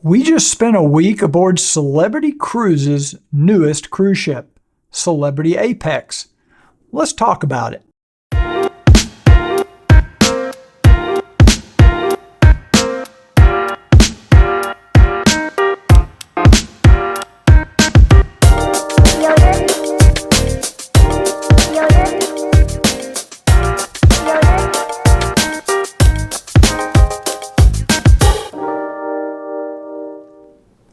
We just spent a week aboard Celebrity Cruises' newest cruise ship, Celebrity Apex. Let's talk about it.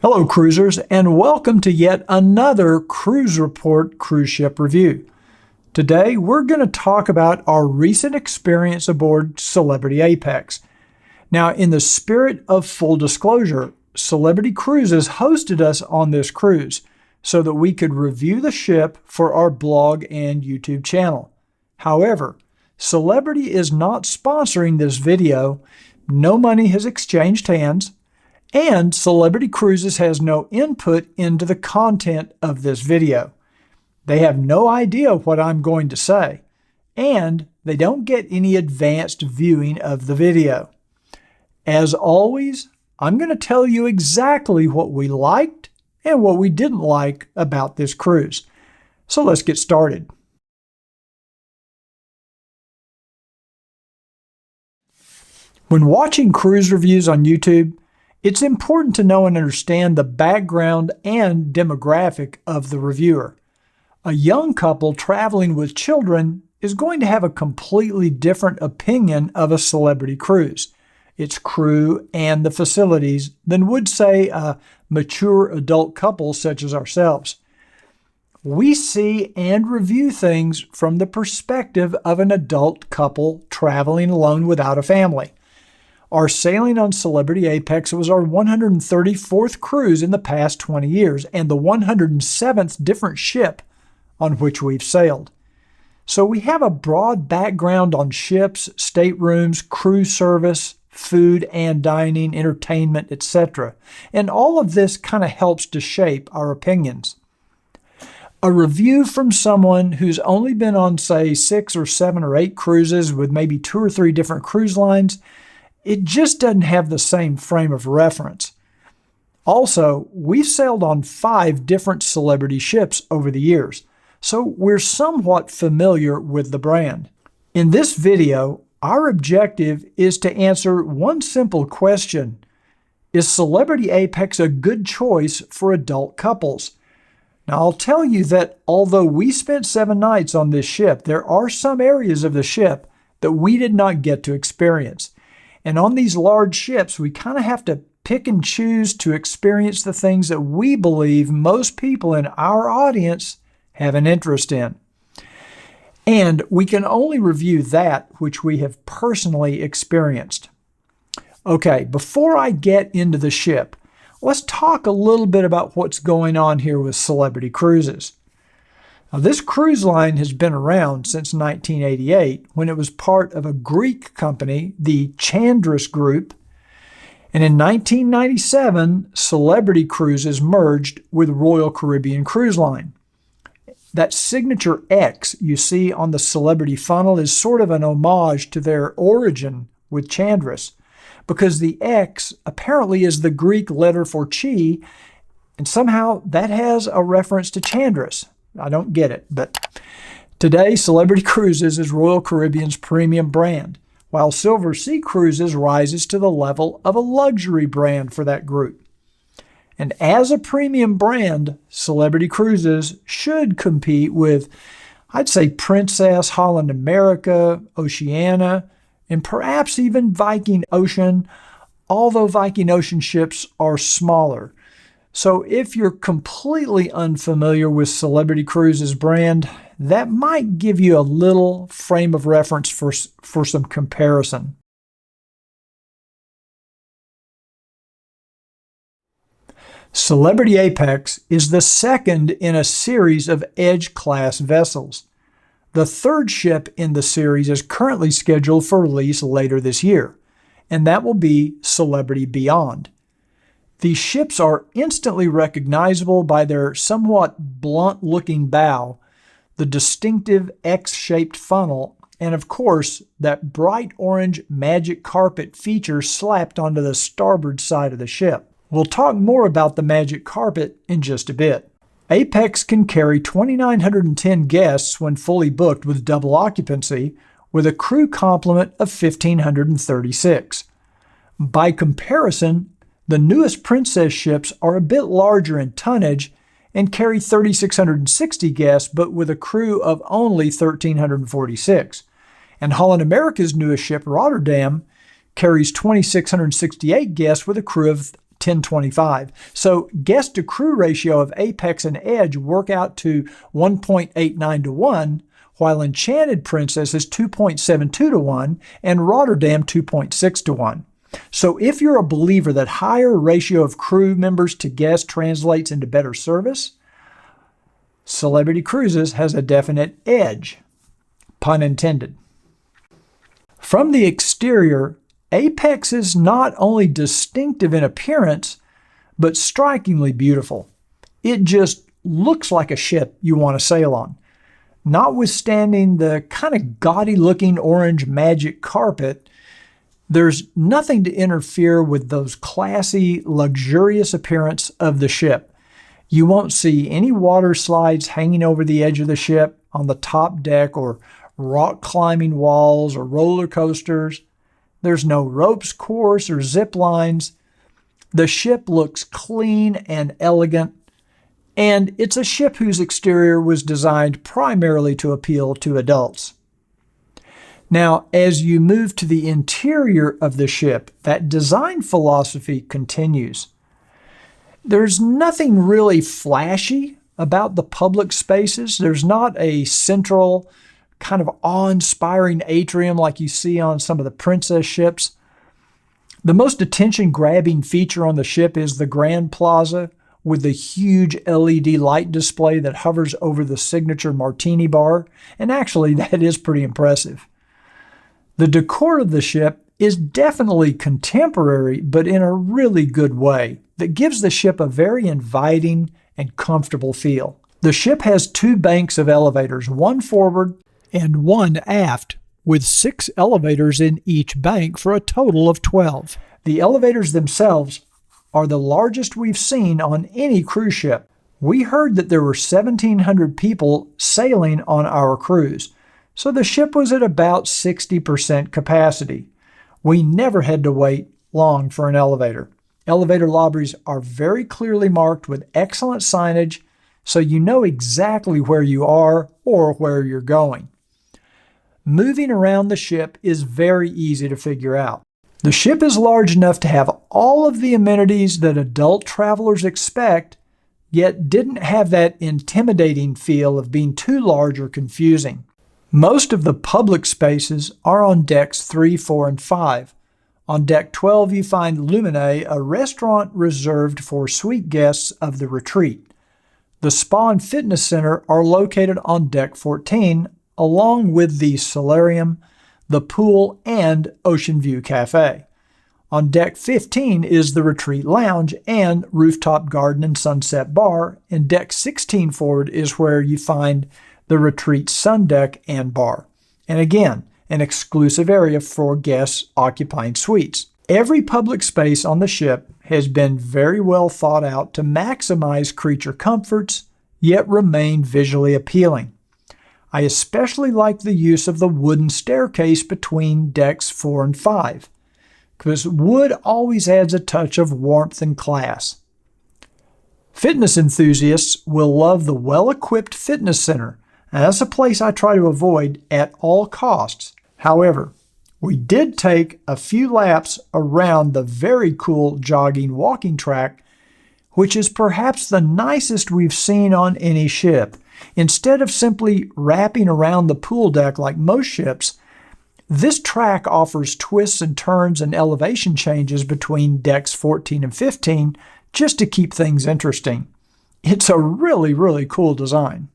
Hello cruisers, and welcome to yet another CruiseReport cruise ship review. Today we're going to talk about our recent experience aboard Celebrity Apex. Now, in the spirit of full disclosure, Celebrity Cruises hosted us on this cruise so that we could review the ship for our blog and YouTube channel. However, Celebrity is not sponsoring this video, no money has exchanged hands, and Celebrity Cruises has no input into the content of this video. They have no idea what I'm going to say, and they don't get any advanced viewing of the video. As always, I'm going to tell you exactly what we liked and what we didn't like about this cruise. So let's get started. When watching cruise reviews on YouTube, it's important to know and understand the background and demographic of the reviewer. A young couple traveling with children is going to have a completely different opinion of a Celebrity cruise, its crew, and the facilities than would, say, a mature adult couple such as ourselves. We see and review things from the perspective of an adult couple traveling alone without a family. Our sailing on Celebrity Apex was our 134th cruise in the past 20 years and the 107th different ship on which we've sailed. So we have a broad background on ships, staterooms, crew service, food and dining, entertainment, etc. And all of this kind of helps to shape our opinions. A review from someone who's only been on, say, 6 or 7 or 8 cruises with maybe 2 or 3 different cruise lines, it just doesn't have the same frame of reference. Also, we've sailed on 5 different Celebrity ships over the years, so we're somewhat familiar with the brand. In this video, our objective is to answer one simple question: is Celebrity Apex a good choice for adult couples? Now, I'll tell you that although we spent 7 nights on this ship, there are some areas of the ship that we did not get to experience. And on these large ships, we kind of have to pick and choose to experience the things that we believe most people in our audience have an interest in. And we can only review that which we have personally experienced. Okay, before I get into the ship, let's talk a little bit about what's going on here with Celebrity Cruises. Now, this cruise line has been around since 1988 when it was part of a Greek company, the Chandris Group. And in 1997, Celebrity Cruises merged with Royal Caribbean Cruise Line. That signature X you see on the Celebrity funnel is sort of an homage to their origin with Chandris, because the X apparently is the Greek letter for chi, and somehow that has a reference to Chandris. I don't get it, but today Celebrity Cruises is Royal Caribbean's premium brand, while Silver Sea Cruises rises to the level of a luxury brand for that group. And as a premium brand, Celebrity Cruises should compete with, I'd say, Princess, Holland America, Oceania, and perhaps even Viking Ocean, although Viking Ocean ships are smaller. So if you're completely unfamiliar with Celebrity Cruises brand, that might give you a little frame of reference for some comparison. Celebrity Apex is the second in a series of Edge-class vessels. The third ship in the series is currently scheduled for release later this year, and that will be Celebrity Beyond. These ships are instantly recognizable by their somewhat blunt-looking bow, the distinctive X-shaped funnel, and of course, that bright orange magic carpet feature slapped onto the starboard side of the ship. We'll talk more about the magic carpet in just a bit. Apex can carry 2,910 guests when fully booked with double occupancy, with a crew complement of 1,536. By comparison, the newest Princess ships are a bit larger in tonnage and carry 3,660 guests, but with a crew of only 1,346. And Holland America's newest ship, Rotterdam, carries 2,668 guests with a crew of 1025. So guest to crew ratio of Apex and Edge work out to 1.89 to 1, while Enchanted Princess is 2.72 to 1 and Rotterdam 2.6 to 1. So if you're a believer that higher ratio of crew members to guests translates into better service, Celebrity Cruises has a definite edge, pun intended. From the exterior, Apex is not only distinctive in appearance, but strikingly beautiful. It just looks like a ship you want to sail on. Notwithstanding the kind of gaudy-looking orange magic carpet, there's nothing to interfere with those classy, luxurious appearance of the ship. You won't see any water slides hanging over the edge of the ship on the top deck or rock climbing walls or roller coasters. There's no ropes course or zip lines. The ship looks clean and elegant, and it's a ship whose exterior was designed primarily to appeal to adults. Now, as you move to the interior of the ship, that design philosophy continues. There's nothing really flashy about the public spaces. There's not a central kind of awe-inspiring atrium like you see on some of the Princess ships. The most attention-grabbing feature on the ship is the Grand Plaza with the huge LED light display that hovers over the signature martini bar, and actually that is pretty impressive. The decor of the ship is definitely contemporary, but in a really good way that gives the ship a very inviting and comfortable feel. The ship has 2 banks of elevators, one forward and one aft, with 6 elevators in each bank for a total of 12. The elevators themselves are the largest we've seen on any cruise ship. We heard that there were 1,700 people sailing on our cruise, so the ship was at about 60% capacity. We never had to wait long for an elevator. Elevator lobbies are very clearly marked with excellent signage, so you know exactly where you are or where you're going. Moving around the ship is very easy to figure out. The ship is large enough to have all of the amenities that adult travelers expect, yet didn't have that intimidating feel of being too large or confusing. Most of the public spaces are on decks 3, 4, and 5. On deck 12, you find Lumine, a restaurant reserved for suite guests of the retreat. The spa and fitness center are located on deck 14, along with the solarium, the pool, and Ocean View Cafe. On deck 15 is the retreat lounge and rooftop garden and sunset bar, and deck 16 forward is where you find the retreat sun deck and bar. And again, an exclusive area for guests occupying suites. Every public space on the ship has been very well thought out to maximize creature comforts, yet remain visually appealing. I especially like the use of the wooden staircase between decks 4 and 5, because wood always adds a touch of warmth and class. Fitness enthusiasts will love the well-equipped fitness center, and that's a place I try to avoid at all costs. However, we did take a few laps around the very cool jogging walking track, which is perhaps the nicest we've seen on any ship. Instead of simply wrapping around the pool deck like most ships, this track offers twists and turns and elevation changes between decks 14 and 15 just to keep things interesting. It's a really, really cool design.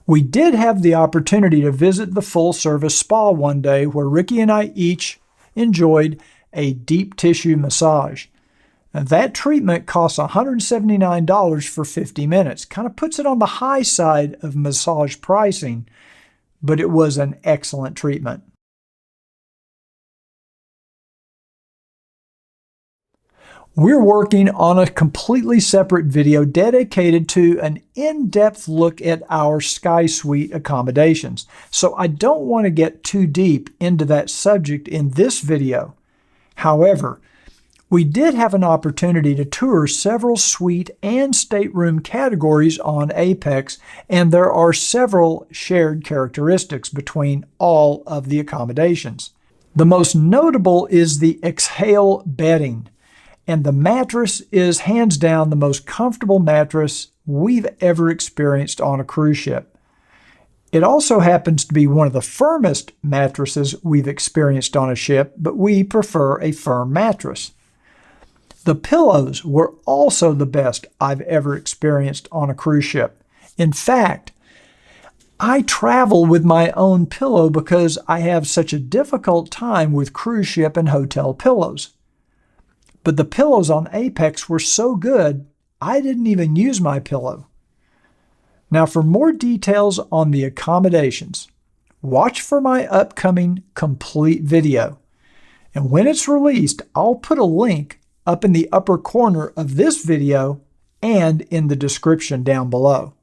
We did have the opportunity to visit the full-service spa one day where Ricky and I each enjoyed a deep tissue massage. Now, that treatment costs $179 for 50 minutes. Kind of puts it on the high side of massage pricing, but it was an excellent treatment. We're working on a completely separate video dedicated to an in-depth look at our Sky Suite accommodations, so I don't want to get too deep into that subject in this video. However, we did have an opportunity to tour several suite and stateroom categories on Apex, and there are several shared characteristics between all of the accommodations. The most notable is the Exhale bedding, and the mattress is hands down the most comfortable mattress we've ever experienced on a cruise ship. It also happens to be one of the firmest mattresses we've experienced on a ship, but we prefer a firm mattress. The pillows were also the best I've ever experienced on a cruise ship. In fact, I travel with my own pillow because I have such a difficult time with cruise ship and hotel pillows. But the pillows on Apex were so good, I didn't even use my pillow. Now, for more details on the accommodations, watch for my upcoming complete video. And when it's released, I'll put a link up in the upper corner of this video and in the description down below.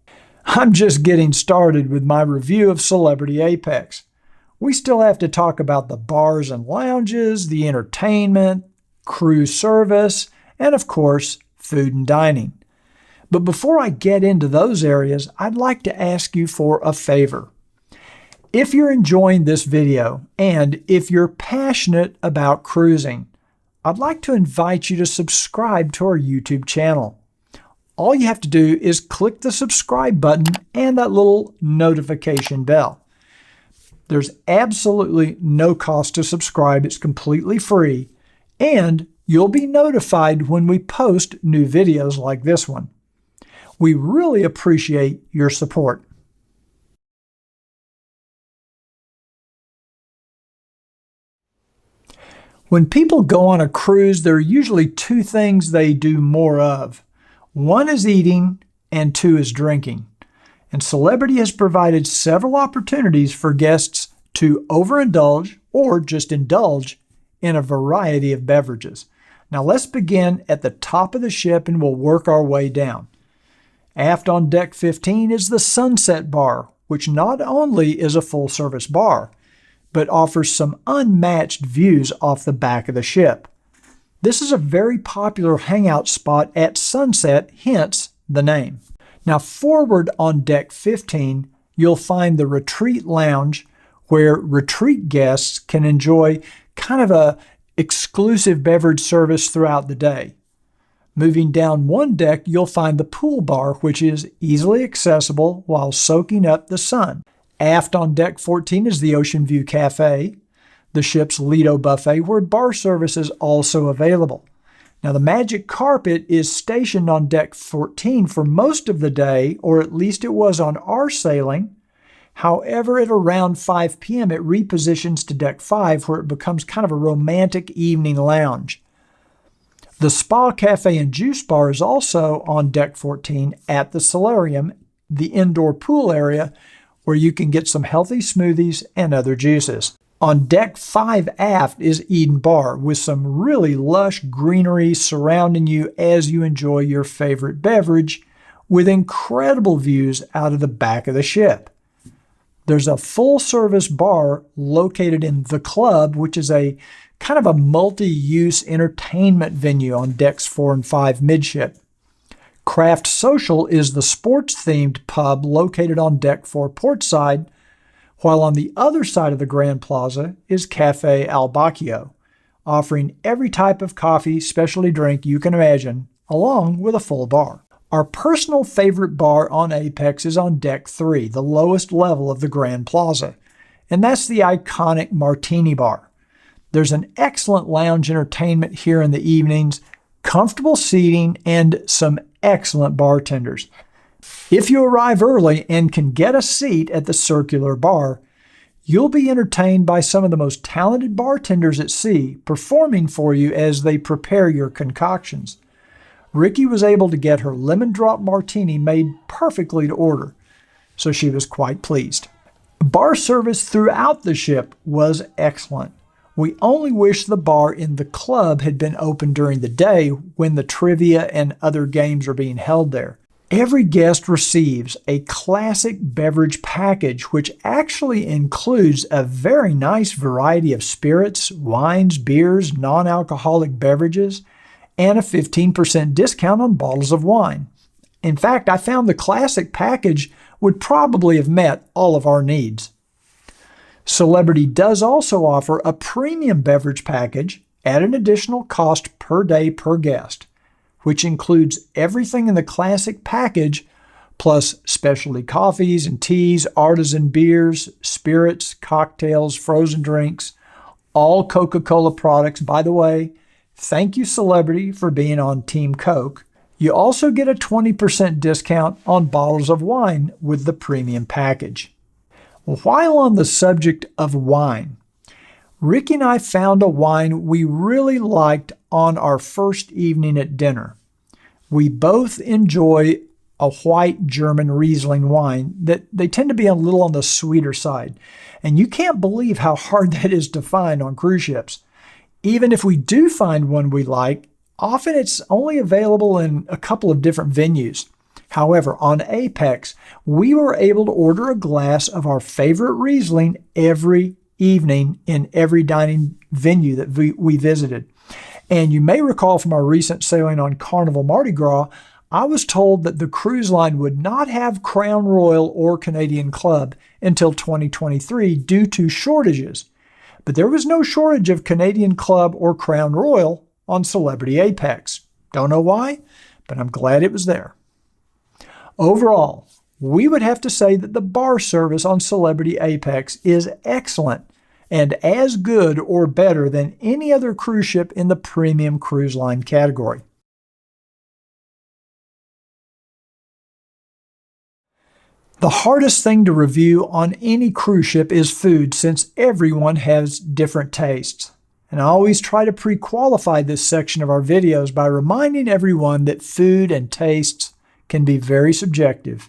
I'm just getting started with my review of Celebrity Apex. We still have to talk about the bars and lounges, the entertainment, cruise service, and of course, food and dining. But before I get into those areas, I'd like to ask you for a favor. If you're enjoying this video, and if you're passionate about cruising, I'd like to invite you to subscribe to our YouTube channel. All you have to do is click the subscribe button and that little notification bell. There's absolutely no cost to subscribe. It's completely free. And you'll be notified when we post new videos like this one. We really appreciate your support. When people go on a cruise, there are usually two things they do more of. One is eating, and two is drinking. And Celebrity has provided several opportunities for guests to overindulge or just indulge in a variety of beverages. Now let's begin at the top of the ship and we'll work our way down. Aft on deck 15 is the Sunset Bar, which not only is a full-service bar, but offers some unmatched views off the back of the ship. This is a very popular hangout spot at sunset, hence the name. Now forward on deck 15, you'll find the Retreat Lounge, where retreat guests can enjoy kind of a exclusive beverage service throughout the day. Moving down one deck, you'll find the Pool Bar, which is easily accessible while soaking up the sun. Aft on deck 14 is the Ocean View Cafe, the ship's Lido Buffet, where bar service is also available. Now, the Magic Carpet is stationed on deck 14 for most of the day, or at least it was on our sailing. However, at around 5 p.m., it repositions to deck 5, where it becomes kind of a romantic evening lounge. The Spa Cafe and Juice Bar is also on deck 14 at the Solarium, the indoor pool area, where you can get some healthy smoothies and other juices. On deck 5 aft is Eden Bar, with some really lush greenery surrounding you as you enjoy your favorite beverage, with incredible views out of the back of the ship. There's a full-service bar located in The Club, which is a kind of a multi-use entertainment venue on decks 4 and 5 midship. Craft Social is the sports-themed pub located on deck 4 portside, while on the other side of the Grand Plaza is Cafe Al Bacchio, offering every type of coffee, specialty drink you can imagine, along with a full bar. Our personal favorite bar on Apex is on deck 3, the lowest level of the Grand Plaza, and that's the iconic Martini Bar. There's an excellent lounge entertainment here in the evenings, comfortable seating, and some excellent bartenders. If you arrive early and can get a seat at the circular bar, you'll be entertained by some of the most talented bartenders at sea, performing for you as they prepare your concoctions. Ricky was able to get her lemon drop martini made perfectly to order, so she was quite pleased. Bar service throughout the ship was excellent, We only wish the bar in the club had been open during the day when the trivia and other games are being held there. Every guest receives a classic beverage package, which actually includes a very nice variety of spirits, wines, beers, non-alcoholic beverages, and a 15% discount on bottles of wine. In fact, I found the classic package would probably have met all of our needs. Celebrity does also offer a premium beverage package at an additional cost per day per guest, which includes everything in the classic package, plus specialty coffees and teas, artisan beers, spirits, cocktails, frozen drinks, all Coca-Cola products. By the way, thank you, Celebrity, for being on Team Coke. You also get a 20% discount on bottles of wine with the premium package. While on the subject of wine, Ricky and I found a wine we really liked on our first evening at dinner. We both enjoy a white German Riesling wine that they tend to be a little on the sweeter side. And you can't believe how hard that is to find on cruise ships. Even if we do find one we like, often it's only available in a couple of different venues. However, on Apex, we were able to order a glass of our favorite Riesling every evening in every dining venue that we visited. And you may recall from our recent sailing on Carnival Mardi Gras, I was told that the cruise line would not have Crown Royal or Canadian Club until 2023 due to shortages. But there was no shortage of Canadian Club or Crown Royal on Celebrity Apex. Don't know why, but I'm glad it was there. Overall, we would have to say that the bar service on Celebrity Apex is excellent and as good or better than any other cruise ship in the premium cruise line category. The hardest thing to review on any cruise ship is food, since everyone has different tastes. And I always try to pre-qualify this section of our videos by reminding everyone that food and tastes can be very subjective.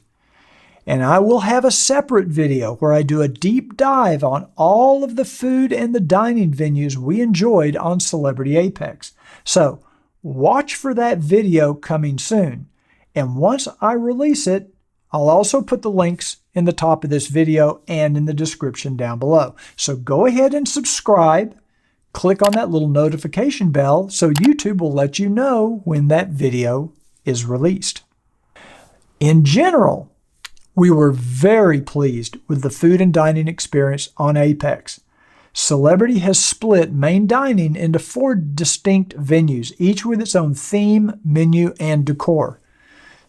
And I will have a separate video where I do a deep dive on all of the food and the dining venues we enjoyed on Celebrity Apex. So watch for that video coming soon. And once I release it, I'll also put the links in the top of this video and in the description down below. So go ahead and subscribe. Click on that little notification bell so YouTube will let you know when that video is released. In general, we were very pleased with the food and dining experience on Apex. Celebrity has split main dining into 4 distinct venues, each with its own theme, menu, and decor.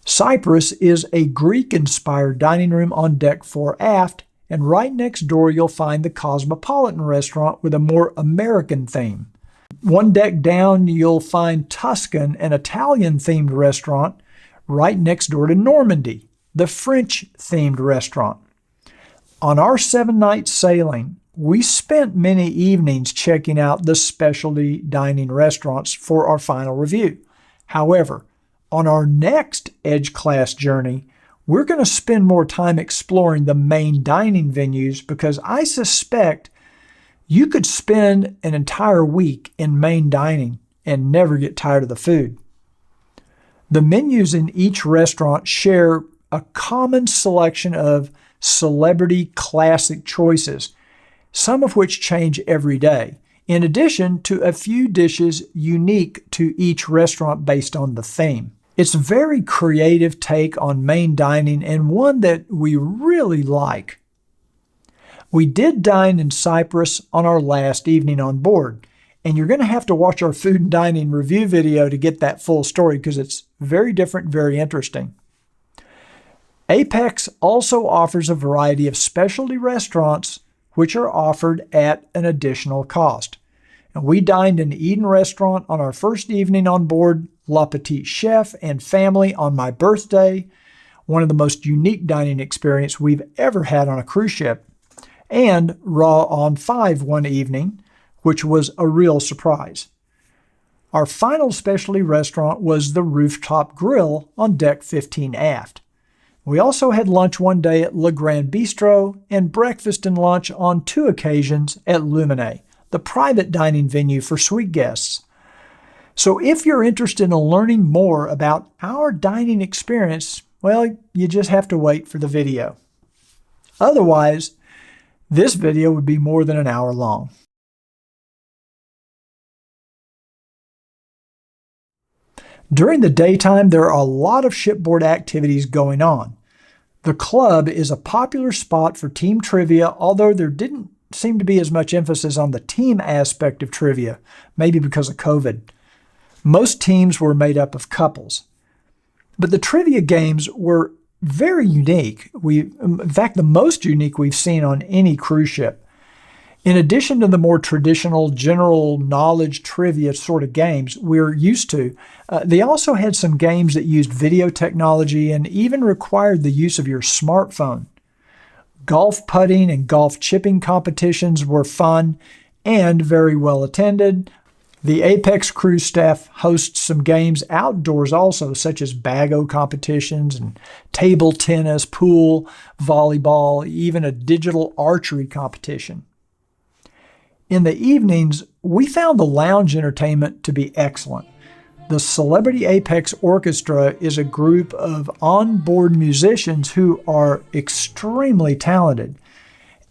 Cyprus is a Greek-inspired dining room on deck 4 aft, and right next door you'll find the Cosmopolitan restaurant with a more American theme. 1 deck down you'll find Tuscan, an Italian-themed restaurant, right next door to Normandy, the French-themed restaurant. On our 7-night sailing, we spent many evenings checking out the specialty dining restaurants for our final review. However, on our next Edge Class journey, we're going to spend more time exploring the main dining venues because I suspect you could spend an entire week in main dining and never get tired of the food. The menus in each restaurant share a common selection of celebrity classic choices, some of which change every day, in addition to a few dishes unique to each restaurant based on the theme. It's a very creative take on main dining and one that we really like. We did dine in Cyprus on our last evening on board, and you're going to have to watch our food and dining review video to get that full story because it's very different, very interesting. Apex also offers a variety of specialty restaurants which are offered at an additional cost. And we dined in Eden Restaurant on our first evening on board, La Petite Chef and family on my birthday, one of the most unique dining experiences we've ever had on a cruise ship, and Raw on 5 one evening, which was a real surprise. Our final specialty restaurant was the Rooftop Grill on deck 15 aft. We also had lunch one day at Le Grand Bistro and breakfast and lunch on 2 occasions at Lumine, the private dining venue for suite guests. So if you're interested in learning more about our dining experience, well, you just have to wait for the video. Otherwise, this video would be more than an hour long. During the daytime, there are a lot of shipboard activities going on. The club is a popular spot for team trivia, although there didn't seem to be as much emphasis on the team aspect of trivia, maybe because of COVID. Most teams were made up of couples. But the trivia games were very unique. In fact, the most unique we've seen on any cruise ship. In addition to the more traditional general knowledge trivia sort of games we're used to, they also had some games that used video technology and even required the use of your smartphone. Golf putting and golf chipping competitions were fun and very well attended. The Apex cruise staff hosts some games outdoors also, such as bago competitions and table tennis, pool, volleyball, even a digital archery competition. In the evenings, we found the lounge entertainment to be excellent. The Celebrity Apex Orchestra is a group of onboard musicians who are extremely talented,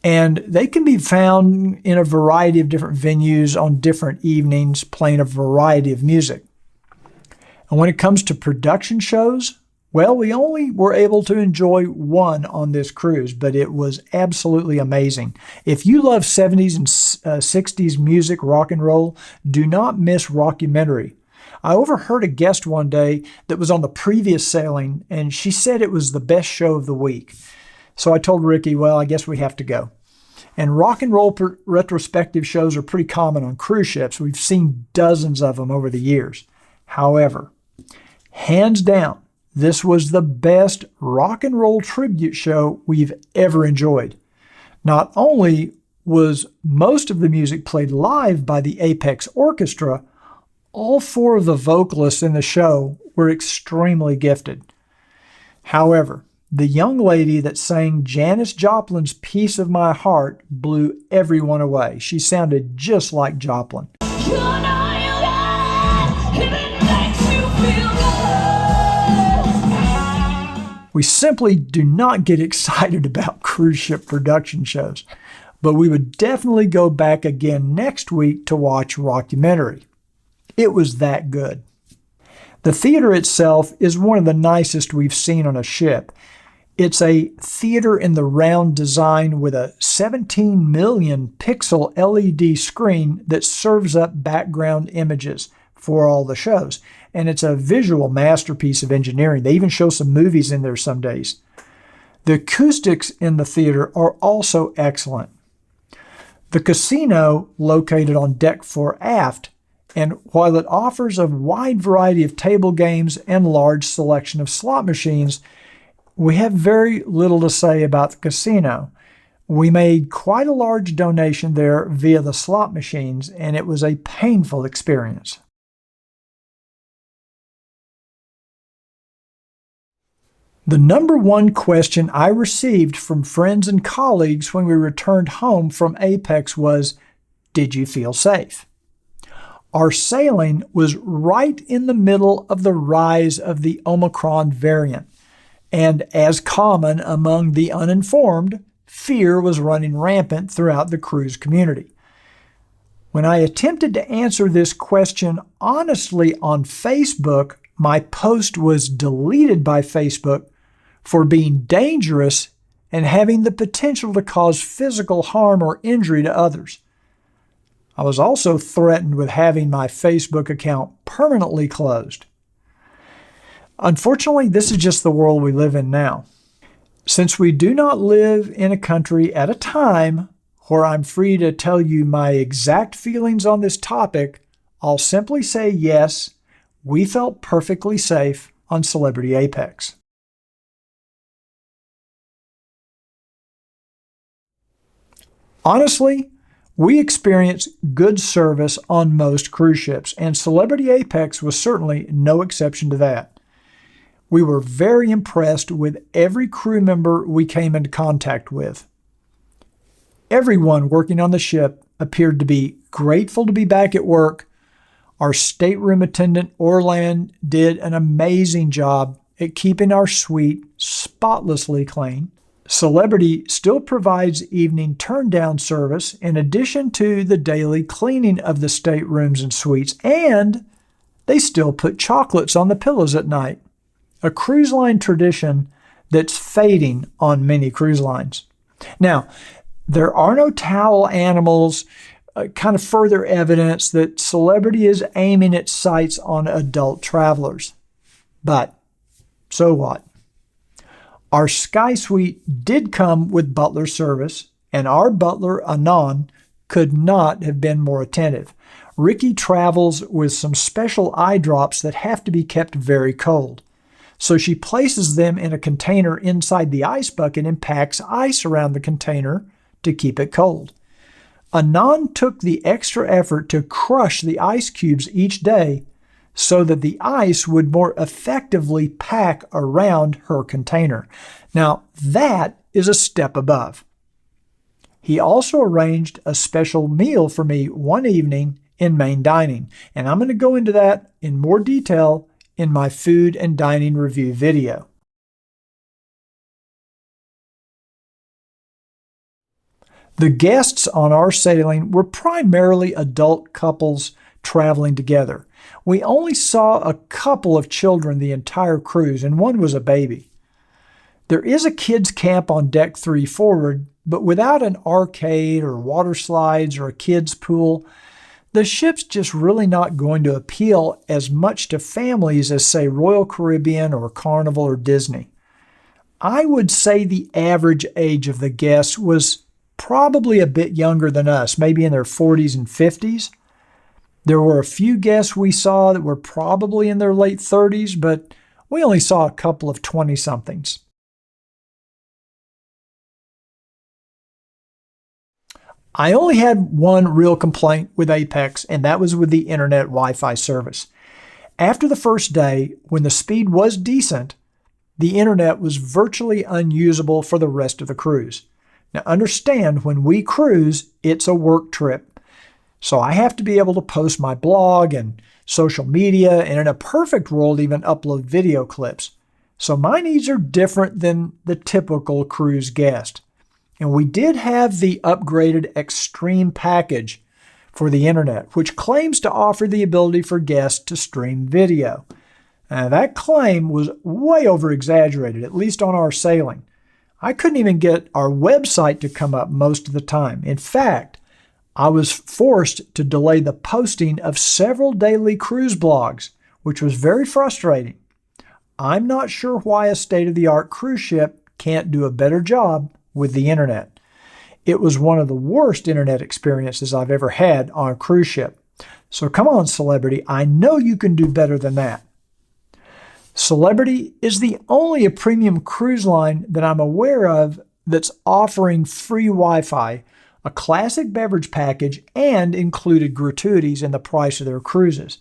and they can be found in a variety of different venues on different evenings, playing a variety of music. And when it comes to production shows, well, we only were able to enjoy one on this cruise, but it was absolutely amazing. If you love 70s and 60s music, rock and roll, do not miss Rockumentary. I overheard a guest one day that was on the previous sailing, and she said it was the best show of the week. So I told Ricky, well, I guess we have to go. And rock and roll retrospective shows are pretty common on cruise ships. We've seen dozens of them over the years. However, hands down, this was the best rock and roll tribute show we've ever enjoyed. Not only was most of the music played live by the Apex Orchestra, all four of the vocalists in the show were extremely gifted. However, the young lady that sang Janis Joplin's Piece of My Heart blew everyone away. She sounded just like Joplin. We simply do not get excited about cruise ship production shows, but we would definitely go back again next week to watch Rockumentary. It was that good. The theater itself is one of the nicest we've seen on a ship. It's a theater in the round design with a 17 million pixel LED screen that serves up background images for all the shows. And it's a visual masterpiece of engineering. They even show some movies in there some days. The acoustics in the theater are also excellent. The casino, located on deck 4 aft, and while it offers a wide variety of table games and large selection of slot machines, we have very little to say about the casino. We made quite a large donation there via the slot machines, and it was a painful experience. The number one question I received from friends and colleagues when we returned home from Apex was, "Did you feel safe?" Our sailing was right in the middle of the rise of the Omicron variant, and as common among the uninformed, fear was running rampant throughout the cruise community. When I attempted to answer this question honestly on Facebook, my post was deleted by Facebook for being dangerous and having the potential to cause physical harm or injury to others. I was also threatened with having my Facebook account permanently closed. Unfortunately, this is just the world we live in now. Since we do not live in a country at a time where I'm free to tell you my exact feelings on this topic, I'll simply say yes, we felt perfectly safe on Celebrity Apex. Honestly, we experienced good service on most cruise ships, and Celebrity Apex was certainly no exception to that. We were very impressed with every crew member we came into contact with. Everyone working on the ship appeared to be grateful to be back at work. Our stateroom attendant, Orland, did an amazing job at keeping our suite spotlessly clean. Celebrity still provides evening turn-down service in addition to the daily cleaning of the staterooms and suites, and they still put chocolates on the pillows at night, a cruise line tradition that's fading on many cruise lines. Now, there are no towel animals, kind of further evidence that Celebrity is aiming its sights on adult travelers. But so what? Our Sky Suite did come with butler service, and our butler, Anon, could not have been more attentive. Ricky travels with some special eye drops that have to be kept very cold. So she places them in a container inside the ice bucket and packs ice around the container to keep it cold. Anon took the extra effort to crush the ice cubes each day so that the ice would more effectively pack around her container. Now, that is a step above. He also arranged a special meal for me one evening in main dining, and I'm going to go into that in more detail in my food and dining review video. The guests on our sailing were primarily adult couples traveling together. We only saw a couple of children the entire cruise, and one was a baby. There is a kids' camp on Deck 3 forward, but without an arcade or water slides or a kids' pool, the ship's just really not going to appeal as much to families as, say, Royal Caribbean or Carnival or Disney. I would say the average age of the guests was probably a bit younger than us, maybe in their 40s and 50s. There were a few guests we saw that were probably in their late 30s, but we only saw a couple of 20-somethings. I only had one real complaint with Apex, and that was with the internet Wi-Fi service. After the first day, when the speed was decent, the internet was virtually unusable for the rest of the cruise. Now understand, when we cruise, it's a work trip. So I have to be able to post my blog and social media, and in a perfect world, even upload video clips. So my needs are different than the typical cruise guest. And we did have the upgraded Extreme package for the internet, which claims to offer the ability for guests to stream video. That claim was way over-exaggerated, at least on our sailing. I couldn't even get our website to come up most of the time. In fact, I was forced to delay the posting of several daily cruise blogs, which was very frustrating. I'm not sure why a state-of-the-art cruise ship can't do a better job with the internet. It was one of the worst internet experiences I've ever had on a cruise ship. So come on, Celebrity, I know you can do better than that. Celebrity is the only premium cruise line that I'm aware of that's offering free Wi-Fi, a classic beverage package, and included gratuities in the price of their cruises.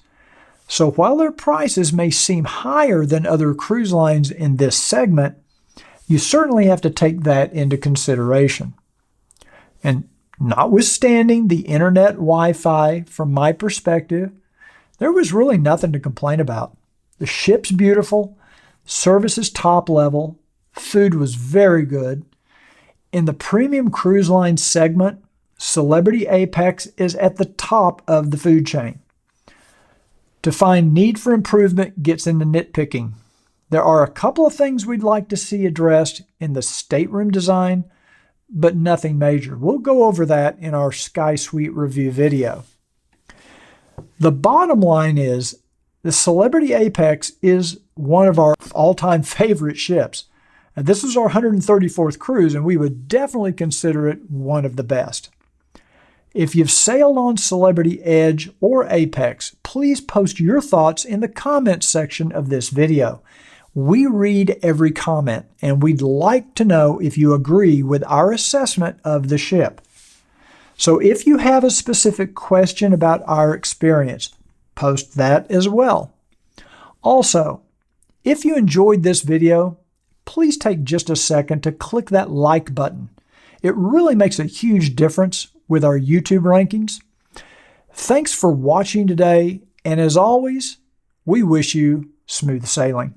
So while their prices may seem higher than other cruise lines in this segment, you certainly have to take that into consideration. And notwithstanding the internet Wi-Fi, from my perspective, there was really nothing to complain about. The ship's beautiful, service is top level, food was very good. In the premium cruise line segment, Celebrity Apex is at the top of the food chain. To find need for improvement gets into nitpicking. There are a couple of things we'd like to see addressed in the stateroom design, but nothing major. We'll go over that in our Sky Suite review video. The bottom line is, the Celebrity Apex is one of our all-time favorite ships. And this is our 134th cruise, and we would definitely consider it one of the best. If you've sailed on Celebrity, Edge, or Apex, please post your thoughts in the comments section of this video. We read every comment, and we'd like to know if you agree with our assessment of the ship. So if you have a specific question about our experience, post that as well. Also, if you enjoyed this video, please take just a second to click that like button. It really makes a huge difference with our YouTube rankings. Thanks for watching today, and as always, we wish you smooth sailing.